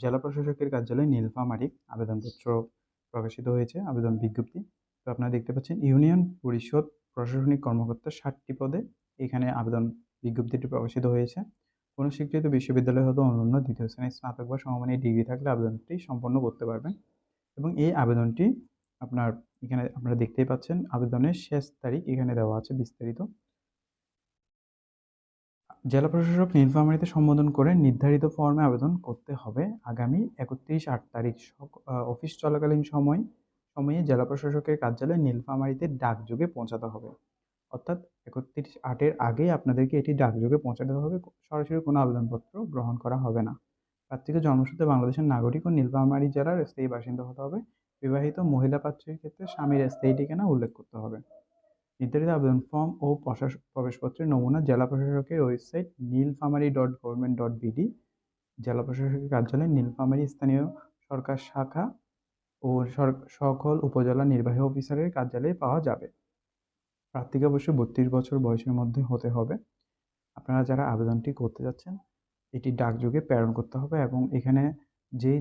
জেলা প্রশাসকের কার্যালয় নীলফামারী আবেদনপত্র প্রকাশিত হয়েছে, আবেদন বিজ্ঞপ্তি। তো আপনারা দেখতে পাচ্ছেন ইউনিয়ন পরিষদ প্রশাসনিক কর্মকর্তা ৭টি পদে এখানে আবেদন বিজ্ঞপ্তিটি প্রকাশিত হয়েছে। কোনো স্বীকৃত বিশ্ববিদ্যালয় হতে অনন্য দ্বিতীয় শ্রেণীর স্নাতক বা সমমানের ডিগ্রি থাকলে আবেদনটি সম্পন্ন করতে পারবেন। এবং এই আবেদনটি আপনার এখানে আপনারা দেখতেই পাচ্ছেন আবেদনের শেষ তারিখ এখানে দেওয়া আছে বিস্তারিত। জেলা প্রশাসক নীলফামারীতে সম্বোধন করে নির্ধারিত ফর্মে আবেদন করতে হবে আগামী ৩১/৮ তারিখ অফিস চলাকালীন সময়ে জেলা প্রশাসকের কার্যালয় নীলফামারীতে ডাকযোগে পৌঁছাতে হবে। অর্থাৎ ৩১/৮-এর আগেই আপনাদেরকে এটি ডাকযোগে পৌঁছাতে হবে। সরাসরি কোনো আবেদনপত্র গ্রহণ করা হবে না। প্রার্থীকে জন্মসূত্রে বাংলাদেশের নাগরিক ও নীলফামারী জেলার স্থায়ী বাসিন্দা হতে হবে। বিবাহিত মহিলা প্রার্থীর ক্ষেত্রে স্বামীর স্থায়ী ঠিকানা উল্লেখ করতে হবে। নির্ধারিত আবেদন ফর্ম ও প্রবেশপত্রের নমুনা জেলা প্রশাসকের ওয়েবসাইট nilphamary.government.bd, জেলা প্রশাসকের কার্যালয় নীলফামারী স্থানীয় সরকার শাখা ও সকল উপজেলা নির্বাহী অফিসারের কার্যালয়ে পাওয়া যাবে। প্রার্থীকে অবশ্যই ৩২ বছর বয়সের মধ্যে হতে হবে। আপনারা যারা আবেদনটি করতে যাচ্ছেন এটি ডাকযোগে প্রেরণ করতে হবে এবং এখানে যে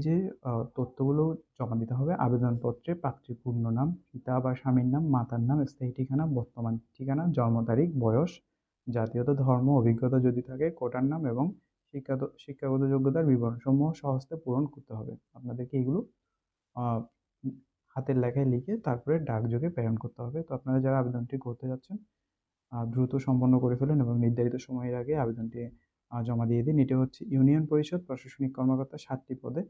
তথ্যগুলো জমা দিতে হবে আবেদনপত্রে প্রার্থীর পূর্ণ নাম, পিতা বা স্বামীর নাম, মাতার নাম, স্থায়ী ঠিকানা, বর্তমান ঠিকানা, জন্ম তারিখ, বয়স, জাতীয়তা, ধর্ম, অভিজ্ঞতা যদি থাকে, কোটার নাম এবং শিক্ষাগত যোগ্যতার বিবরণসমূহ স্বহস্তে পূরণ করতে হবে। আপনাদেরকে এগুলো আহ, হাতের লেখায় লিখে তারপরে ডাকযোগে প্রেরণ করতে হবে। তো আপনারা যারা আবেদনটি করতে যাচ্ছেন দ্রুত সম্পন্ন করে ফেলুন এবং নির্ধারিত সময়ের আগে আবেদনটি জমা দিয়ে দিন। এটি হচ্ছে ইউনিয়ন পরিষদ প্রশাসনিক কর্মকর্তা ৭টি পদে।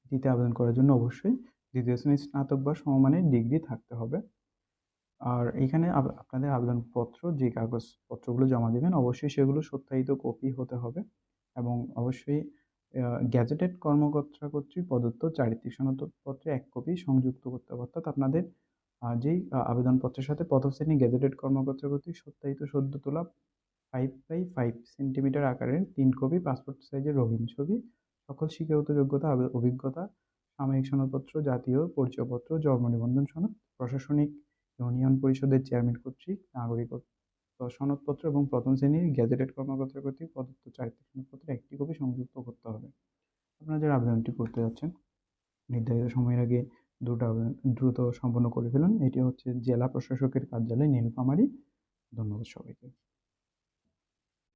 এটিতে আবেদন করার জন্য অবশ্যই দ্বিতীয় শ্রেণীর স্নাতক বা সমমানের ডিগ্রি থাকতে হবে। আর এখানে আপনাদের আবেদনপত্র যে কাগজপত্রগুলো জমা দিবেন অবশ্যই সেগুলো সত্যায়িত কপি হতে হবে এবং অবশ্যই গ্যাজেটেড কর্মকর্তা কর্তৃক প্রদত্ত চারিত্রিক সনদপত্রে ১ কপি সংযুক্ত করতে হবে। অর্থাৎ আপনাদের যেই আবেদনপত্রের সাথে প্রথম শ্রেণী গ্যাজেটেড কর্মকর্তা কর্তৃক সত্যায়িত সদ্য তোলা 5x5 সেন্টিমিটার আকারের ৩ কপি পাসপোর্ট সাইজের রঙিন ছবি, সকল শিক্ষাগত যোগ্যতা, অভিজ্ঞতা, সাময়িক সনদপত্র, জাতীয় পরিচয়পত্র, জন্ম নিবন্ধন সনদ, প্রশাসনিক ইউনিয়ন পরিষদের চেয়ারম্যান কর্তৃক নাগরিকত্ব সনদপত্র এবং প্রথম শ্রেণীর গ্যাজেটেড কর্মকর্তা কর্তৃক প্রদত্ত চারিত্রিক সনদপত্রের ১টি কপি সংযুক্ত করতে হবে। আপনারা যারা আবেদনটি করতে যাচ্ছেন নির্ধারিত সময়ের আগে দ্রুত সম্পন্ন করে ফেলুন। এটি হচ্ছে জেলা প্রশাসকের কার্যালয় নীলফামারী। ধন্যবাদ সবাইকে।